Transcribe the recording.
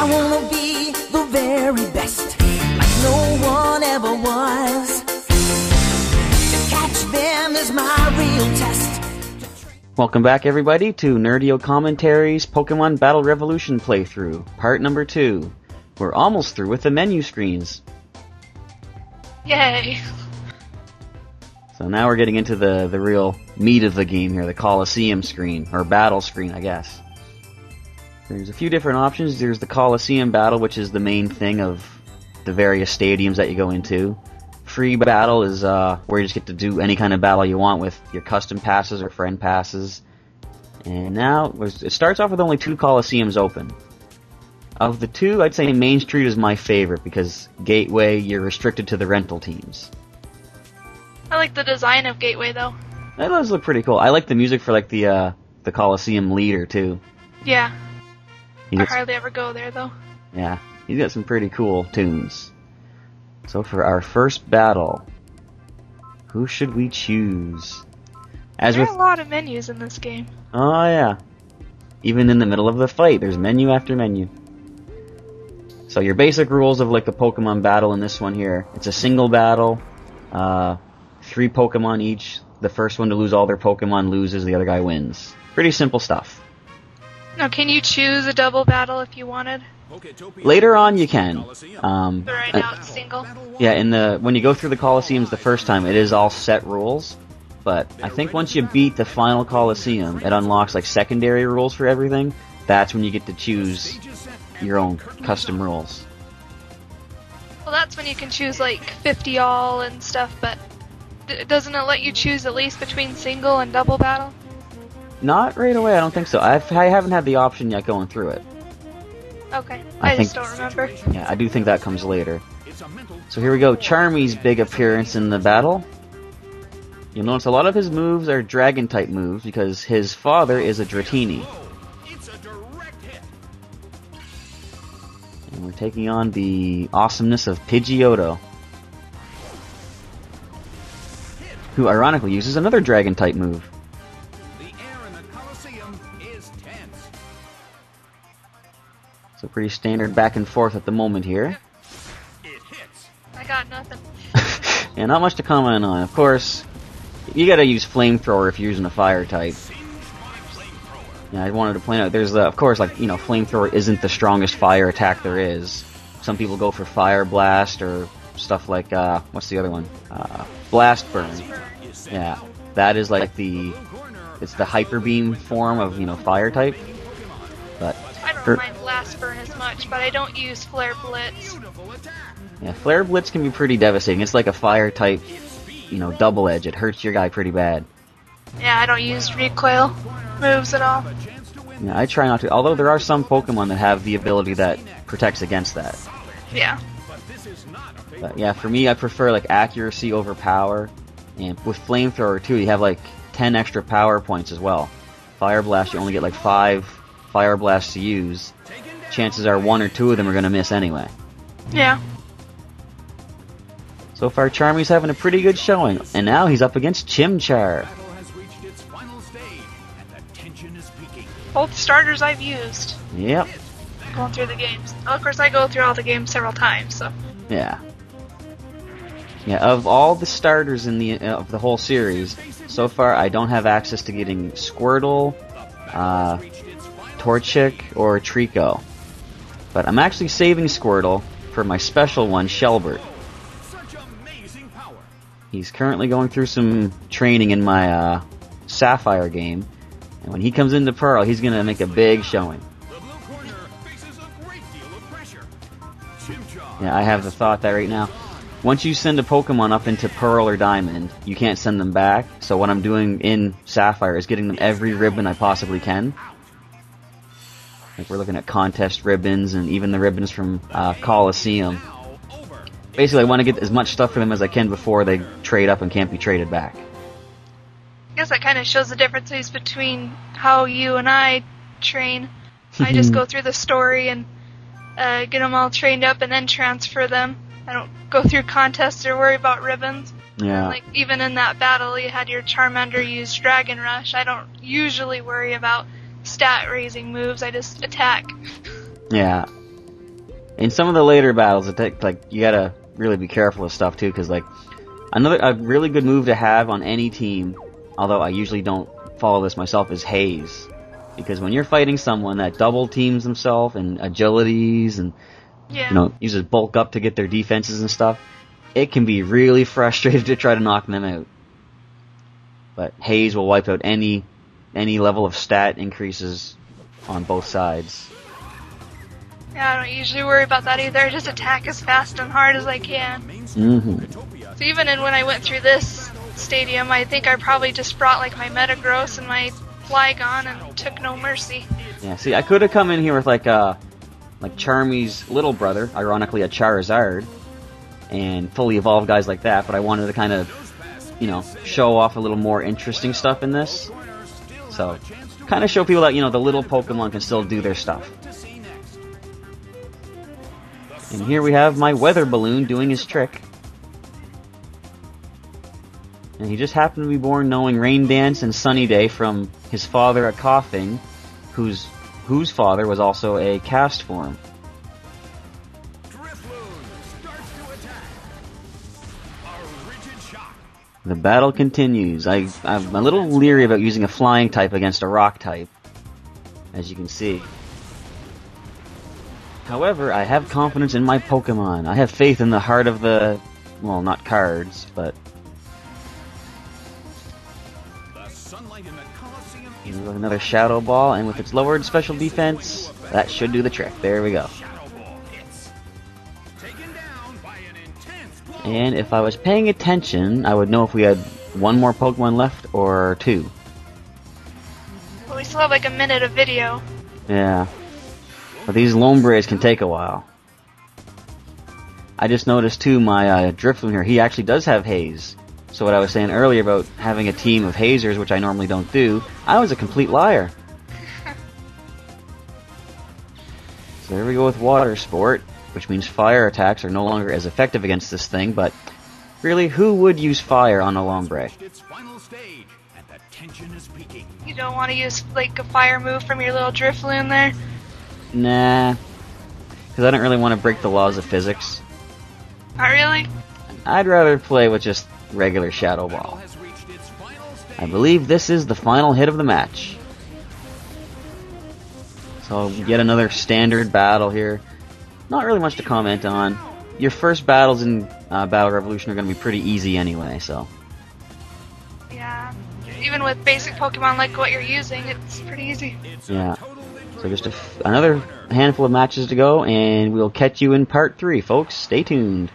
I wanna be the very best, like no one ever was. To catch them is my real test. Welcome back, everybody, to Nerdio Commentaries Pokémon Battle Revolution playthrough, part number 2. We're almost through with the menu screens. Yay! So now we're getting into the real meat of the game here, the Colosseum screen, or battle screen, I guess. There's a few different options. There's the Colosseum Battle, which is the main thing of the various stadiums that you go into. Free Battle is where you just get to do any kind of battle you want with your custom passes or friend passes. And now, it starts off with only 2 Colosseums open. Of the 2, I'd say Main Street is my favorite, because Gateway, you're restricted to the rental teams. I like the design of Gateway, though. That does look pretty cool. I like the music for, like, the Colosseum leader, too. Yeah. I hardly ever go there, though. Yeah, he's got some pretty cool tunes. So for our first battle, who should we choose? There are a lot of menus in this game. Oh yeah. Even in the middle of the fight, there's menu after menu. So your basic rules of like the Pokemon battle in this one here. It's a single battle, 3 Pokemon each. The first one to lose all their Pokemon loses, the other guy wins. Pretty simple stuff. Now, can you choose a double battle if you wanted? Later on, you can. But right now, it's single. Yeah, when you go through the Colosseums the first time, it is all set rules. But I think once you beat the final Colosseum, it unlocks like secondary rules for everything. That's when you get to choose your own custom rules. Well, that's when you can choose like 50 all and stuff. But doesn't it let you choose at least between single and double battle? Not right away, I don't think so. I haven't had the option yet going through it. Okay, I just don't remember. Yeah, I do think that comes later. So here we go, Charmy's big appearance in the battle. You'll notice a lot of his moves are Dragon-type moves because his father is a Dratini. And we're taking on the awesomeness of Pidgeotto, who ironically uses another Dragon-type move. So pretty standard back and forth at the moment here. I got nothing. Yeah, not much to comment on. Of course, you gotta use Flamethrower if you're using a fire type. Yeah, I wanted to point out, there's of course, like, you know, Flamethrower isn't the strongest fire attack there is. Some people go for Fire Blast or stuff like, what's the other one? Blast Burn. Yeah, that is like it's the Hyper Beam form of, you know, fire type. But I don't mind Blast Burn as much, but I don't use Flare Blitz. Yeah, Flare Blitz can be pretty devastating. It's like a fire type, you know, double edge. It hurts your guy pretty bad. Yeah, I don't use recoil moves at all. Yeah, I try not to. Although there are some Pokemon that have the ability that protects against that. Yeah. But yeah, for me, I prefer like accuracy over power. And with Flamethrower too, you have like 10 extra power points as well. Fire Blast, you only get like 5 Fire Blasts to use. Chances are 1 or 2 of them are going to miss anyway. Yeah. So far, Charmy's having a pretty good showing, and now he's up against Chimchar. Both starters I've used. Yep. Going through the games. Well, of course, I go through all the games several times, so. Yeah. Yeah, of all the starters in of the whole series, so far I don't have access to getting Squirtle, Torchic, or Trico. But I'm actually saving Squirtle for my special one, Shelbert. He's currently going through some training in my Sapphire game, and when he comes into Pearl, he's going to make a big showing. Yeah, I have the thought that right now, once you send a Pokemon up into Pearl or Diamond, you can't send them back, so what I'm doing in Sapphire is getting them every ribbon I possibly can. Like, we're looking at contest ribbons and even the ribbons from Colosseum. Basically, I want to get as much stuff for them as I can before they trade up and can't be traded back. I guess that kind of shows the differences between how you and I train. I just go through the story and get them all trained up and then transfer them. I don't go through contests or worry about ribbons. Yeah. Like, even in that battle, you had your Charmander use Dragon Rush. I don't usually worry about stat-raising moves. I just attack. Yeah. in some of the later battles, you gotta really be careful with stuff too, because like a really good move to have on any team, although I usually don't follow this myself, is haze. Because when you're fighting someone that double teams himself and agilities and uses bulk up to get their defenses and stuff, it can be really frustrating to try to knock them out. But haze will wipe out any level of stat increases on both sides. Yeah, I don't usually worry about that either. I just attack as fast and hard as I can. Mm-hmm. So even when I went through this stadium, I think I probably just brought like my Metagross and my Flygon and took no mercy. Yeah, see, I could have come in here with like Charmy's little brother, ironically a Charizard, and fully evolved guys like that, but I wanted to kind of, show off a little more interesting stuff in this. So, kind of show people that, the little Pokemon can still do their stuff. And here we have my weather balloon doing his trick. And he just happened to be born knowing Rain Dance and Sunny Day from his father, a Coughing, whose father was also a cast form. The battle continues. I'm a little leery about using a flying type against a rock type, as you can see. However, I have confidence in my Pokemon. I have faith in the heart of the... well, not cards, but... another Shadow Ball, and with its lowered special defense, that should do the trick. There we go. And if I was paying attention, I would know if we had one more Pokemon left or two. Well, we still have like a minute of video. Yeah. But these Lombres can take a while. I just noticed too, my Drifloon here, he actually does have Haze. So what I was saying earlier about having a team of Hazers, which I normally don't do, I was a complete liar. So there we go with Water Sport, which means fire attacks are no longer as effective against this thing, but really, who would use fire on a Lombre? You don't want to use like a fire move from your little Drifloon there? Nah, because I don't really want to break the laws of physics. Not really? I'd rather play with just regular Shadow Ball. I believe this is the final hit of the match. So yet another standard battle here. Not really much to comment on. Your first battles in Battle Revolution are going to be pretty easy anyway, so... yeah, even with basic Pokemon like what you're using, it's pretty easy. Yeah. So just another handful of matches to go, and we'll catch you in part 3, folks. Stay tuned.